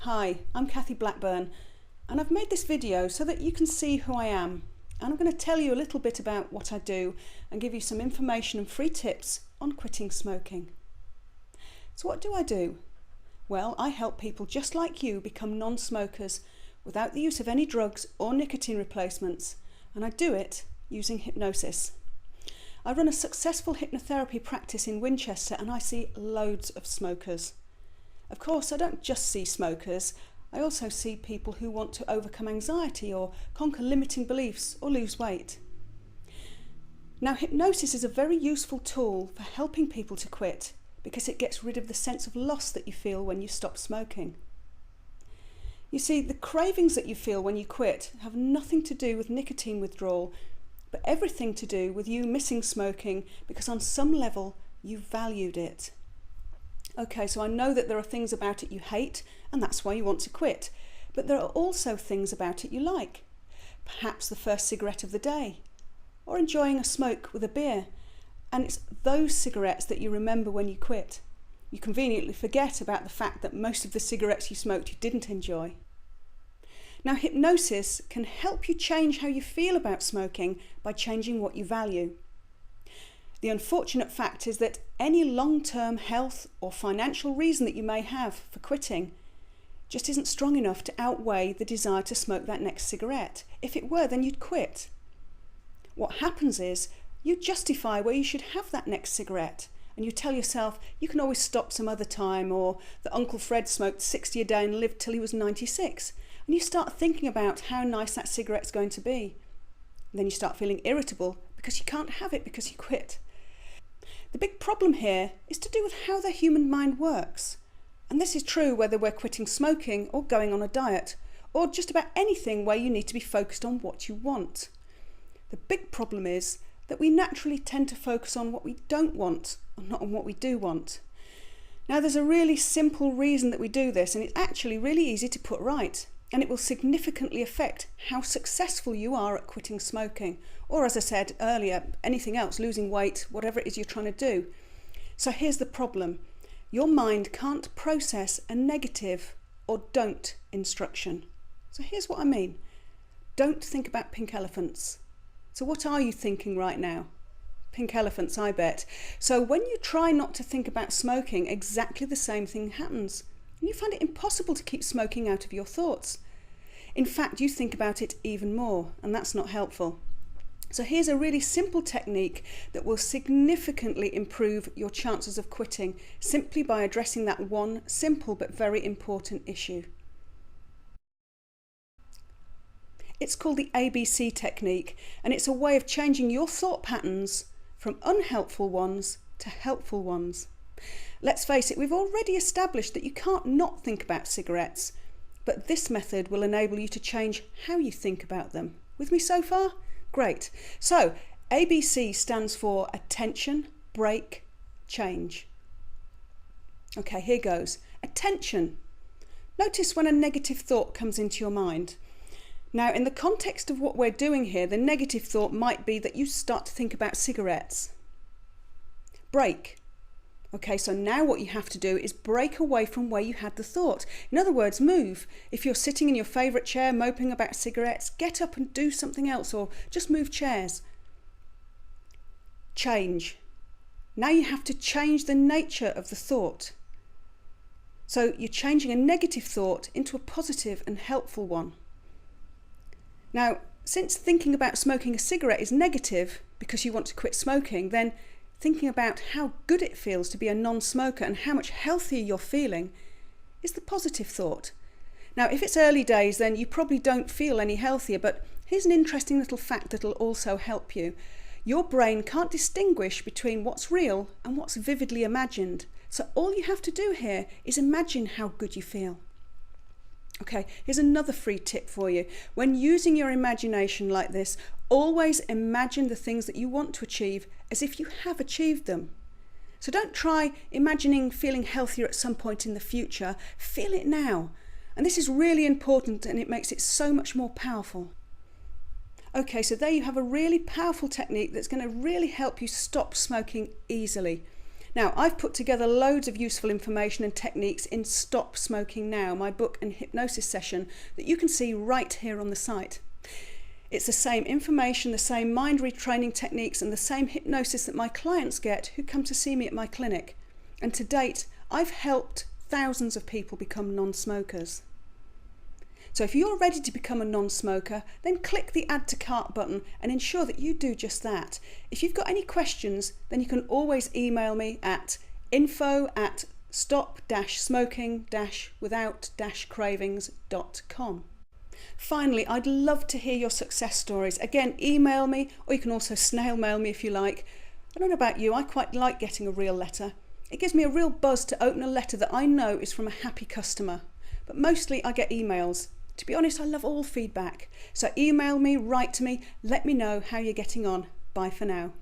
Hi, I'm Kathy Blackburn and I've made this video so that you can see who I am, and I'm going to tell you a little bit about what I do and give you some information and free tips on quitting smoking. So what do I do? Well, I help people just like you become non-smokers without the use of any drugs or nicotine replacements, and I do it using hypnosis. I run a successful hypnotherapy practice in Winchester and I see loads of smokers. Of course, I don't just see smokers, I also see people who want to overcome anxiety or conquer limiting beliefs or lose weight. Now, hypnosis is a very useful tool for helping people to quit because it gets rid of the sense of loss that you feel when you stop smoking. You see, the cravings that you feel when you quit have nothing to do with nicotine withdrawal, but everything to do with you missing smoking because on some level you valued it. Okay, so I know that there are things about it you hate and that's why you want to quit, but there are also things about it you like. Perhaps the first cigarette of the day, or enjoying a smoke with a beer, and it's those cigarettes that you remember when you quit. You conveniently forget about the fact that most of the cigarettes you smoked you didn't enjoy. Now, hypnosis can help you change how you feel about smoking by changing what you value. The unfortunate fact is that any long-term health or financial reason that you may have for quitting just isn't strong enough to outweigh the desire to smoke that next cigarette. If it were, then you'd quit. What happens is you justify where you should have that next cigarette, and you tell yourself you can always stop some other time, or that Uncle Fred smoked 60 a day and lived till he was 96. And you start thinking about how nice that cigarette's going to be. And then you start feeling irritable because you can't have it because you quit. The big problem here is to do with how the human mind works. And this is true whether we're quitting smoking or going on a diet, or just about anything where you need to be focused on what you want. The big problem is that we naturally tend to focus on what we don't want and not on what we do want. Now, there's a really simple reason that we do this, and it's actually really easy to put right, and it will significantly affect how successful you are at quitting smoking, or as I said earlier, anything else, losing weight, whatever it is you're trying to do. So here's the problem. Your mind can't process a negative or don't instruction. So here's what I mean. Don't think about pink elephants. So what are you thinking right now? Pink elephants, I bet. So when you try not to think about smoking, exactly the same thing happens. You find it impossible to keep smoking out of your thoughts. In fact, you think about it even more, and that's not helpful. So here's a really simple technique that will significantly improve your chances of quitting simply by addressing that one simple but very important issue. It's called the ABC technique, and it's a way of changing your thought patterns from unhelpful ones to helpful ones. Let's face it, we've already established that you can't not think about cigarettes, but this method will enable you to change how you think about them. With me so far? Great. So, ABC stands for attention, break, change. Okay, here goes. Attention. Notice when a negative thought comes into your mind. Now, in the context of what we're doing here, the negative thought might be that you start to think about cigarettes. Break. Okay, so now what you have to do is break away from where you had the thought. In other words, move. If you're sitting in your favourite chair moping about cigarettes, get up and do something else, or just move chairs. Change. Now you have to change the nature of the thought. So you're changing a negative thought into a positive and helpful one. Now, since thinking about smoking a cigarette is negative because you want to quit smoking, then thinking about how good it feels to be a non-smoker and how much healthier you're feeling is the positive thought. Now, if it's early days, then you probably don't feel any healthier, but here's an interesting little fact that'll also help you. Your brain can't distinguish between what's real and what's vividly imagined. So all you have to do here is imagine how good you feel. Okay, here's another free tip for you. When using your imagination like this, always imagine the things that you want to achieve as if you have achieved them. So don't try imagining feeling healthier at some point in the future. Feel it now. And this is really important, and it makes it so much more powerful. Okay, so there you have a really powerful technique that's going to really help you stop smoking easily. Now, I've put together loads of useful information and techniques in Stop Smoking Now, my book and hypnosis session that you can see right here on the site. It's the same information, the same mind retraining techniques and the same hypnosis that my clients get who come to see me at my clinic. And to date, I've helped thousands of people become non-smokers. So if you're ready to become a non-smoker, then click the Add to Cart button and ensure that you do just that. If you've got any questions, then you can always email me at info@stop-smoking-without-cravings.com. Finally, I'd love to hear your success stories. Again, email me, or you can also snail mail me if you like. I don't know about you, I quite like getting a real letter. It gives me a real buzz to open a letter that I know is from a happy customer. But mostly I get emails. To be honest, I love all feedback. So email me, write to me, let me know how you're getting on. Bye for now.